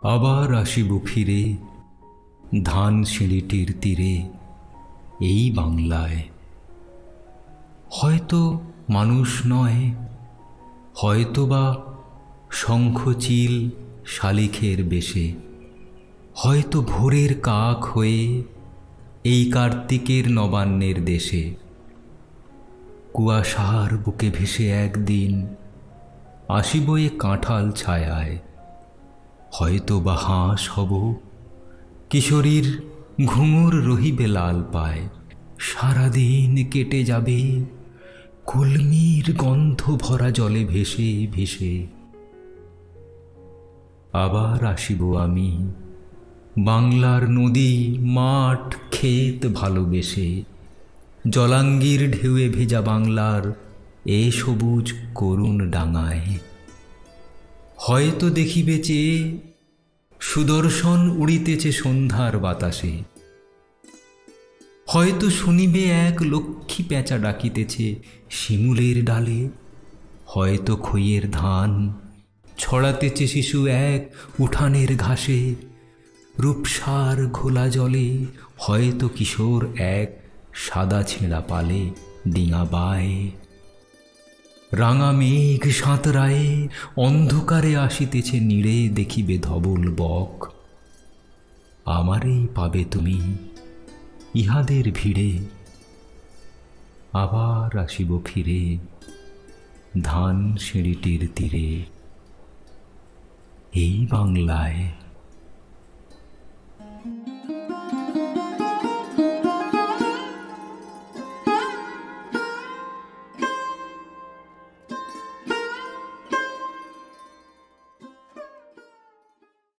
আবার আসিব ফিরে ধান সিঁড়িটির তীরে এই বাংলায়। হয়তো মানুষ নয়, হয়তোবা শঙ্খচিল শালিখের বেশে, হয়তো ভোরের কাক হয়ে এই কার্তিকের নবান্নের দেশে। কুয়াশার বুকে ভেসে একদিন আসিব এ কাঁঠাল ছায়ায়। হয়তো বা হাঁস হব, কিশোরীর ঘুঙুর রহিবে লাল পায়। সারাদিন কেটে যাবে কলমির গন্ধ ভরা জলে ভেসে ভেসে। আবার আসিব আমি বাংলার নদী মাঠ ক্ষেত ভালোবেসে। জলাঙ্গির ঢেউয়ে ভেজা বাংলার এ সবুজ করুণ ডাঙায়। হয়তো দেখিবে চেয়ে সুদর্শন উড়িতেছে সন্ধ্যার বাতাসে। হয়তো শুনিবে এক লক্ষ্মী পেঁচা ডাকিতেছে শিমুলের ডালে। হয়তো খইয়ের ধান ছড়াতেছে শিশু এক উঠানের ঘাসে। রূপসার ঘোলা জলে হয়তো কিশোর এক সাদা ছেঁড়া পালে ডিঙা বায়। রাঙা মেঘ সাঁতরায়ে অন্ধকারে আসিতেছে নীড়ে দেখিবে ধবল বক। আমারেই পাবে তুমি ইহাদের ভিড়ে। আবার আসিব ফিরে ধান সিঁড়িটির তীরে এই বাংলায়।